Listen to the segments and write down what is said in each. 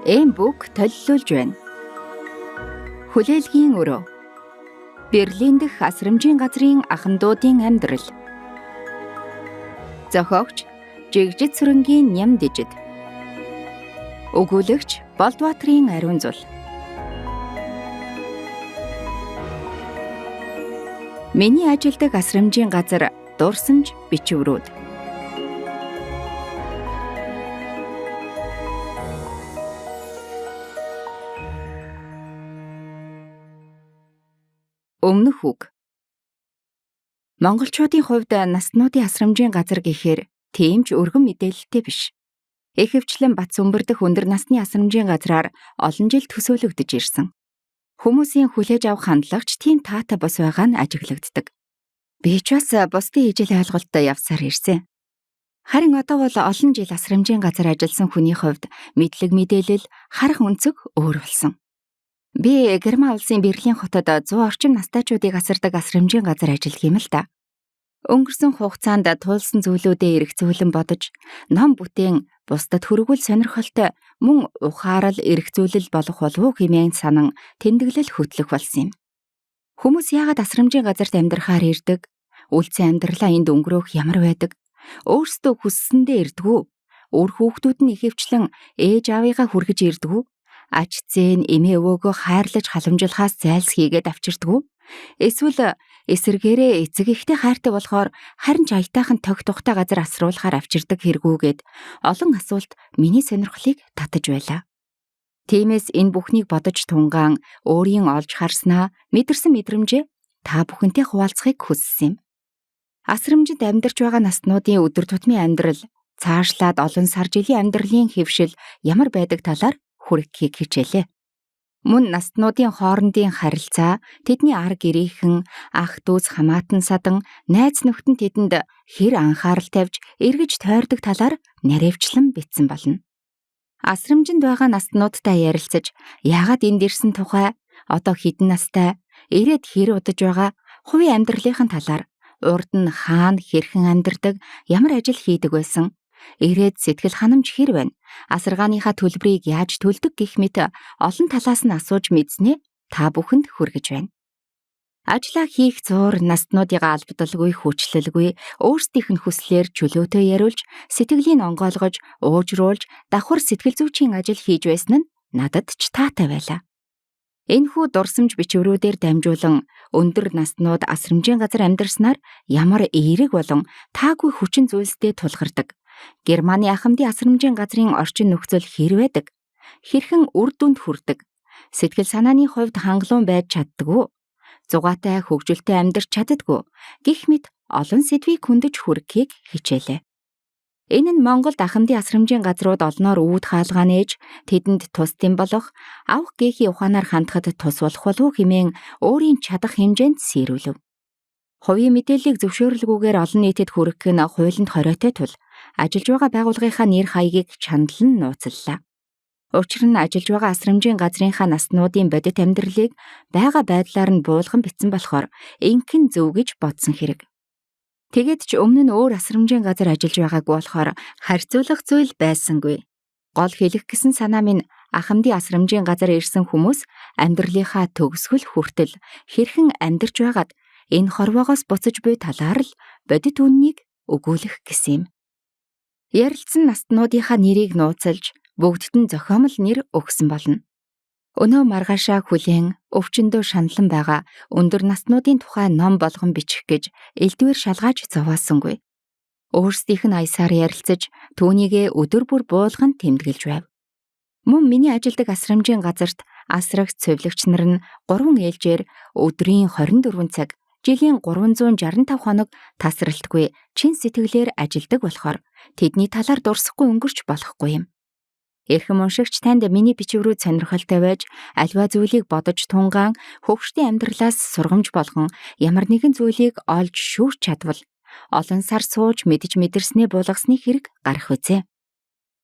Эм-бүк төлөвлөж байна. Хүлээлгийн өрөө. Берлин дэх асрамжийн газрын ахандуудын амьдрал. Зохиогч Жигжид Сүрэнгийн Нямдижид. Өгүүлэгч Болдбаатрын Ариун Зул. Миний ажилдаг асрамжийн газар дурсамж бичвэрүүд. Өмнөх үг. Монголчуудын хувьд наснуудын асрамжийн газар гэхээр тийм ч өргөн мэдээлэлтэй биш. Ихэвчлэн Бат Сүмбэр дэх өндөр насны асрамжийн газраар олон жил төсөөлөгдөж ирсэн. Хүмүүсийн хүлээж авах хандлагч тийм таатай бос байгаа нь ажиглагддаг. Би ч бас бусдын ижил ойлголттой явсаар ирсэн. Харин одоо бол олон жил асрамжийн газар ажилласан хүний хувьд мэдлэг мэдээлэл, харах өнцөг өөр болсон. Би Герман улсын Берлин хотод 100 орчим настайчуудыг асардаг асрамжийн газар ажилладаг юм л да. Өнгөрсөн хугацаанд туулсан зүйлүүдээ эргцүүлэн бодож, ном бүтээн бусдад хүргүүл сонирхолтой мөн ухаарал эргцүүлэл болох болов уу хэмээн санан тэмдэглэл хөтлөх болсон юм. Хүмүүс яагаад асрамжийн газарт амьдрахаар ирдэг? Үлцэн амьдралаа энд өнгөрөөх ямар байдаг? Өөрсдөө хүссэндээ ирдэг үү? Өөр хүүхдүүд нь ихэвчлэн ээж аавыгаа хүргэж ирдэг үү? Ач зээн эмээ өвөөгөө хайрлаж халамжлахаас зайлсхийгээд авчирдаг үү? Эсвэл эсэргээрээ эцэг ихтэй хайртай болохоор харин ч аятайхан тог тухтай газар асруулахаар авчирдаг хэрэгүүгээд олон асуулт миний сонирхлыг татаж байлаа. Тиймээс энэ бүхнийг бодож тунгаан өөрийн олж харснаа мэдэрсэн мэдрэмжээ та бүхэнтэй хуваалцахыг хүссэн юм. Асрамжид амьдарч байгаа наснуудын өдөр тутмын амьдрал, цаашлаад олон сар жилийн амьдралын хэвшил ямар байдаг талаар хүргэхийг хичээлээ. Мөн наснуудын хоорондын харилцаа, тэдний ар гэрийнхэн, ах дүүс хамаатан садан, найз нөхдөд тэдэнд хэр анхаарал тавьж, эргэж тойрдог талаар наривчлан бичсэн болно. Асрамжинд байгаа наснуудтай ярилцаж, яагаад энд ирсэн тухай, одоо хэдэн настай, ирээд хэр удаж байгаа, хувийн амьдралынхын талаар, урд нь хаана хэрхэн амьдардаг, ямар ажил хийдэг байсан, ирээд сэтгэл ханамж хэр байна, асаргааныхаа төлбөрийг яаж төлдөг гэх мэт олон талаас нь асууж мэдснээ та бүхэнд хүргэж байна. Ажлаа хийх зуур наснуудыгаа албадалгүй хүчлэлгүй өөрсдийнх нь хүслээр чөлөөтэй яриулж, сэтгэлийг онгойлгож, уужруулж, давхар сэтгэл зүйчийн ажил хийж байсан нь надад ч таатай байлаа. Энэхүү дурсамж бичвэрүүдээр дамжуулан өндөр наснууд асрамжийн газар амьдарснаар ямар эерэг болон таагүй хүчин зүйлстэй тулгардаг. Германы ахмадын асрамжийн газрын орчин нөхцөл хэр байдаг? Хэрхэн үр дүнд хүрдэг? Сэтгэл санааны хувьд хангалуун байж чаддаг уу? Зугаатай хөгжилтэй амьдарч чаддаггүй гэх мэт олон сэдвийг хөндөж хүргэхийг хичээлээ. Энэ нь Монголд ахмадын асрамжийн газрууд олноор үүд хаалгаа нээж, тэдэнд тусдим болох, авах гээхийн ухаанаар хандахад тус болох болов хэмээн өөрийн чадах хэмжээнд сэрүүлв. Хувийн мэдээллийг зөвшөөрөлгүйгээр олон нийтэд хүргэх нь хуулинд хориотой тул ажиллаж байгаа байгууллагынхаа нэр хаягийг чандлан нууцллаа. Учир нь ажиллаж байгаа асрамжийн газрынхаа наснуудын бодит амьдралыг байгаа байдлаар нь буулган бичсэн болохоор инхэн зөв гэж бодсон хэрэг. Тэгэд ч өмнө нь өөр асрамжийн газар ажиллаж байгаагүй болохоор харьцуулах зүйл байсангүй. Гол хэлэх гэсэн санаа минь ахмадын асрамжийн газар ирсэн хүмүүс амьдралынхаа төгсгөл хүртэл хэрхэн амьдарч байгаад энэ хорвоогоос буцаж буй талаар л бодит үннийг өгүүлэх гэсэн юм. Ярилцсан наснуудынхаа нэрийг нууцлж бүгдд нь зохиомл нэр өгсөн болно. Өнөө маргаашаа хүлээн өвчнөдөө шаналн байгаа өндөр наснуудын тухай ном болгон бичих гэж элдвэр шалгааж зовоосонгүй. Өөрсдийнх нь аясаар ярилцаж түүнийгээ өдөр бүр буулган тэмдэглэж байв. Мөн миний ажилдаг асрамжийн газарт асрагч цэвлэгч нар нь 3 ээлжээр өдрийн 24 цаг, жилийн 365 хоног тасралтгүй чин сэтгэлээр ажилдаг болохоор тэдний талаар дурсахгүй өнгөрч болохгүй юм. Эрхэм уншигч танд миний бичвэрүүд сонирхолтой байж, альва зүйлийг бодож тунгаан, хөгшдийн амьдралаас сургамж болгон ямар нэгэн зүйлийг олж шүүрч чадвал олон сар сууж мэдж мэдэрснээ буулгасны хэрэг гарах үзье.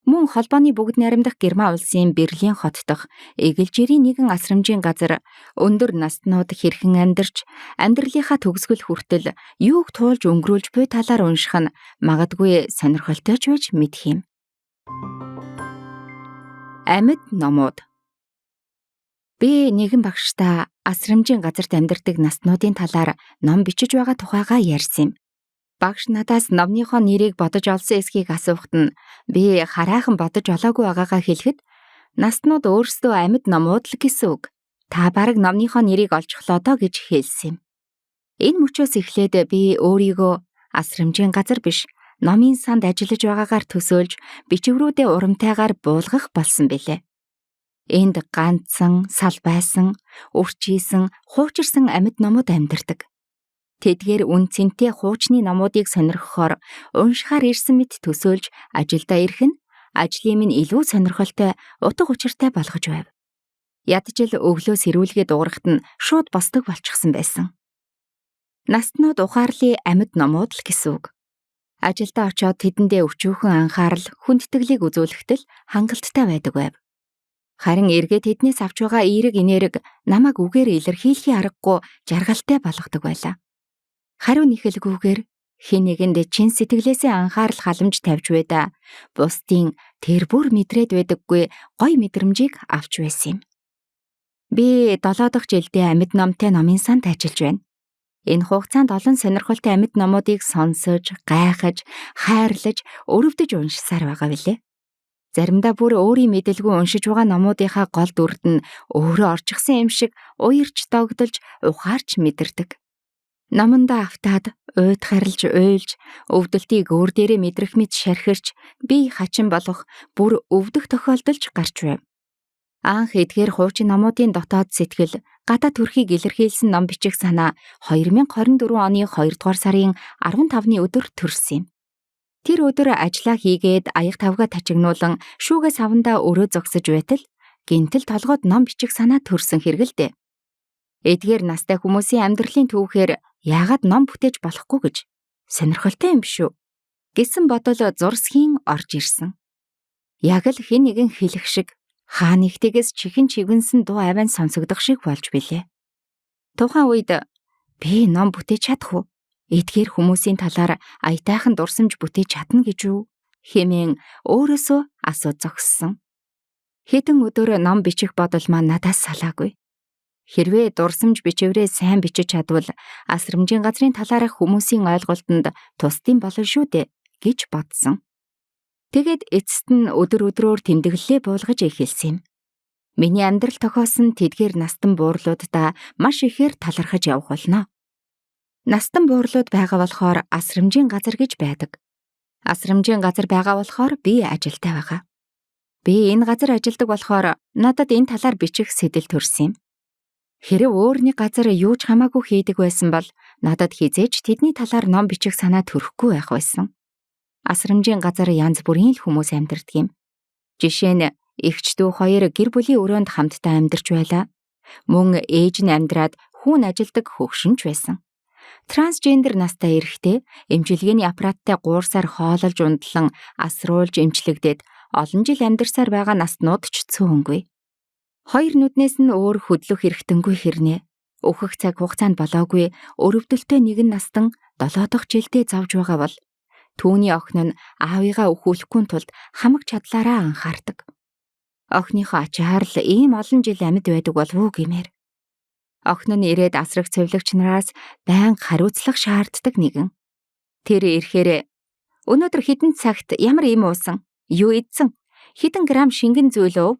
Мөн холбооны бүгд найрамдах Герман улсын Берлин хот дахь эгэлжирийн нэгэн асрамжийн газар өндөр наснууд хэрхэн амьдарч, амьдралынхаа төгсгөл хүртэл юуг туулж өнгөрүүлж буй талаар унших нь магадгүй сонирхолтой ч байж мэдэх юм. Амьд номууд. Би нэгэн багштай асрамжийн газарт амьдардаг наснуудын талаар ном бичиж байгаа тухайгаа ярьсан юм. Багш надаас номныхоо нэрийг бодож олсон эсхийг асуухад нь би хараахан бодож олоогүй байгаагаа хэлэхэд наснууд өөрсдөө амьд номууд л гэсэн үг. Та бараг номныхоо нэрийг олчихлоо доо гэж хэлсэн юм. Энэ мөчөөс эхлээд би өөрийгөө асрамжийн газар биш, номын санд ажиллаж байгаагаар төсөөлж бичвэрүүдээ урамтайгаар буулгах болсон билээ. Энд ганцсан, сал байсан, өрчийсэн, хуучирсан амьд номууд амьдардаг. Тэдгээр үн цэнтэй хуучны номуудыг сонирхохоор уншихаар ирсэн мэт төсөөлж ажилдаа ирэх нь ажлын минь илүү сонирхолтой, утга учиртай болгож байв. Ядчил өглөө сэрүүлгээ дуурахт нь шууд босдог болчихсон байсан. Наснууд ухаарлын амьд номууд л гэсэн үг. Ажилдаа очоод тэдэндээ өчүүхэн анхаарал, хүндэтгэлийг үзүүлэхдээ хангалттай байдаг байв. Харин эргээд тэднээс авч байгаа эерэг инээрэг намайг үгээр илэрхийлэхийн аргагүй жаргалтай болгодог байлаа. Хариу нэхэлгүйгээр хэн нэгэнд чин сэтгэлээсээ анхаарал халамж тавьж байдаа бусдын тэр бүр мэдрээд байдаггүй гой мэдрэмжийг авч байсан юм. Би 7 дахь жилдээ амьд номтой номын санд ажиллаж байна. Энэ хугацаанд олон сонирхолтой амьд номуудыг сонсож, гайхаж, хайрлаж, өрөвдөж уншсаар байгаа билээ. Заримдаа бүр өөрийн мэдэлгүй уншиж байгаа номуудынхаа гол дүрд нь өөрөө орчихсон юм шиг уярч догдолж, ухаарч мэдэрдэг. Номондоо автаад, уйд харилж, уйлж, өвдөлтийг өөр дээрээ мэдрэх мэт шархирч, би хачин болох бүр өвдөх тохиолдолж гарч байв. Анх эдгээр хуучин номуудын дотоод сэтгэл, гадаа төрхийг илэрхийлсэн ном бичих санаа 2024 оны 2 дугаар сарын 15-ны өдөр төрсөн юм. Тэр өдөр ажиллаа хийгээд аяг тавгаа тачигнуулан шүүгээ савандаа өрөө зогсож байтал гинтэл толгойд ном бичих санаа төрсөн хэргэлдээ. Эдгээр настай хүмүүсийн амьдралын түүхээр яагаад ном бүтээж болохгүй гэж сонирхолтой юм шүү гэсэн бодол зурсхийн орж ирсэн. Яг л хэн нэгэн хэлэх шиг хаа нэгтгээс чихэн чивгэнсэн дуу авиан сонсогдох шиг болж билээ. Тухайн үед би ном бүтээж чадах уу? Эдгээр хүмүүсийн талаар аятайхан дурсамж бүтээж чадна гэж үү? Хэмээн өөрөөсөө асууж зогссон. Хэдэн өдөр ном бичих бодол маань надаас салаагүй. Хэрвээ дурсамж бичвэрээ сайн бичиж чадвал асрамжийн газрын талаарх хүмүүсийн ойлголтод тусдсан болно шүү дээ гэж бодсон. Тэгээд эцэст нь өдөр өдрөөр тэмдэглэлээ буулгаж эхэлсэн юм. Миний амьдрал тохиосон тэдгээр настан буурлуудаа маш ихээр талархаж явах болно. Настан буурлууд байгаа болохоор асрамжийн газар гэж байдаг. Асрамжийн газар байгаа болохоор би ажилтай байгаа. Би энэ газар ажилдаг болохоор надад энэ талаар бичих сэтэл төрсөн юм. Хэрэв өөр нэг газар юу ч хамаагүй хийдэг байсан бол надад хизээж тэдний талаар ном бичих санаа төрөхгүй байх байсан. Асрамжийн газар янз бүрийн л хүмүүс амьдардаг юм. Жишээ нь эгч дүү хоёр гэр бүлийн өрөөнд хамтдаа амьдарч байлаа. Мөн ээж нь амьдраад хүүн ажилдаг хөгшинч байсан. Трансгендер настай эрэгтэй эмчилгээний аппараттай гуурсаар хоололж ундлан асруулж эмчлэгдээд олон жил амьдарсаар байгаа наснууд ч цөөнгүй. Хоёр нүднээс нь өөр хөдлөх хэрэгтэнгүй хэрнээ. Өөхөх цаг хугацаанд болоогүй өрөвдөлтөй нэгэн настан 7 дахь жилдээ зовж байгаа бол түүний охин нь аавыгаа өхүүлэхгүй тулд хамаг чадлаараа анхаардаг. Охиныхоо ачаар л ийм олон жил амьд байдаг болов уу гэмээр. Охин нь ирээд асрах цэвлэгч нараас байнга хариуцлах шаарддаг нэгэн. Тэр ирэхээр өнөөдөр хэдэн цагт ямар юм уусан, юу идсэн, хэдэн грамм шингэн зүйл өв,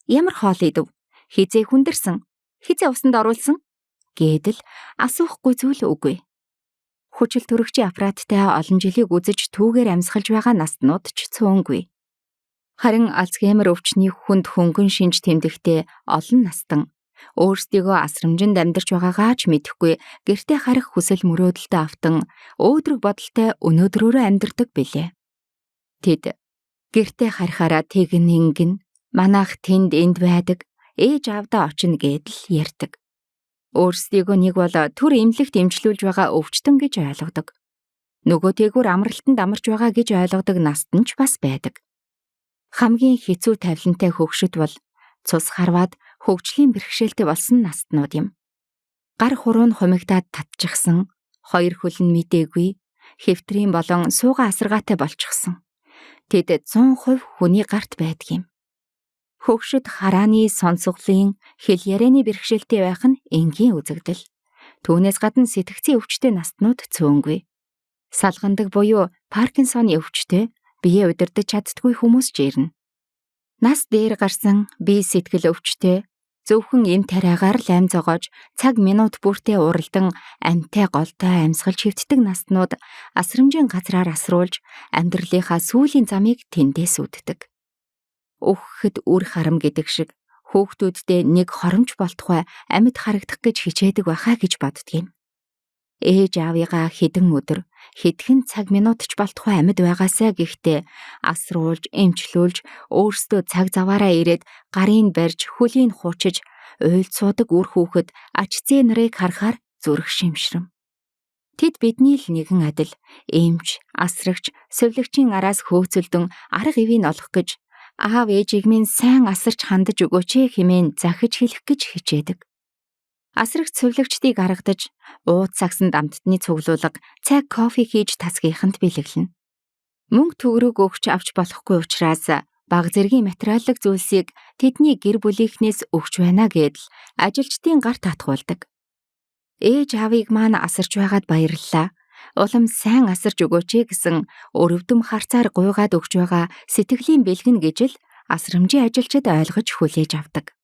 ямар хоол идэв, хизээ хүндэрсэн, хизээ усанд оруулсан гэдэл асуухгүй зүйл үгүй. Хүчил төрөгчийн аппараттай олон жилийг үзэж түүгээр амьсгалж байгаа наснууд ч цөөнгүй. Харин Альцгеймер өвчний хүнд хөнгөн шинж тэмдэгтээ олон настан өөрсдийгөө асрамжинд амьдарч байгаагаа ч мэдэхгүй гэртээ харах хүсэл мөрөөдөлтөд автан өөдрөг бодолтой өнөөдрөөрөө амьдардаг билээ. Тэд гэртээ харахаараа тэгн ингэн манайх тэнд энд байдаг, ээж аавдаа очино гэдэл ярьдаг. Өөрсдийгөө нэг бол түр эмнэлэгт эмчлүүлж байгаа өвчтөн гэж ойлгодог. Нөгөөтэйгүр амралтанд амарч байгаа гэж ойлгодог настан ч бас байдаг. Хамгийн хэцүү тавилантай хөгшөд бол цус харваад хөгжлийн бэрхшээлтэй болсон настнууд юм. Гар хуруу нь хумигдаад татчихсан, хоёр хөл нь мдээгүй, хэвтрийн болон суугаа асаргаатай болчихсон. Тэд 100% хүний гарт байдаг юм. Хөгшөд харааны сонсголын хэл ярианы бэрхшээлтэй байх нь энгийн үзэгдэл. Түүнээс гадна сэтгцийн өвчтөе настнууд цөөнгүй. Салгандаг буюу Паркинсоны өвчтөе биеэ удирдах чаддаггүй хүмүүс ч ирнэ. Нас дээр гарсан бие сэтгэл өвчтөе зөвхөн эм тариагаар л ам зогоож цаг минут бүртээ уралдан амьтай голтой амьсгалж хөвтдөг настнууд асрамжийн газраар асруулж амьдралынхаа сүүлийн замыг тэндээс үддэг. Өгөхөд үр харам гэдэг шиг хүүхдүүддээ нэг хоромж болтугай амьд харагдах гэж хичээдэг байхаа гэж боддгийм. Ээж аавыгаа хэдэн өдөр хэдхэн цаг минут ч болтугай амьд байгаасаа гэхдээ асруулж эмчлүүлж өөрсдөө цаг заваараа ирээд гарын барьж хөлийн хуучиж уйлд суудаг үр хүүхэд ач зээ нарыг харахаар зүрх шимшрэм. Тэд бидний л нэгэн адил эмч, асрагч, сувлагчийн араас хөөцөлдөн арга ивийг олох гэж аав ээжийг минь сайн асарч хандаж өгөөч хэмээн захиж хэлэх гэж хичээдэг. Асрагч сувлагчдыг гаргадаж ууд сагсанд амттны цуглуулга цай кофе хийж тасгийнханд бэлэглэнэ. Мөнгө төгрөг өгч авч болохгүй учраас бага зэргийн материаллык зүйлсийг тэдний гэр бүлийнхнээс өгч байна гэдэл ажилчдын гар татгуулдаг. Ээж аавыг маань асарч байгаад баярлалаа. Улам сайн асарч өгөөч гэсэн өрөвдөм харцаар гуйгаад өгч байгаа сэтгэлийн бэлгэн гэж л асрамжийн ажилчид ойлгож хүлээж авдаг.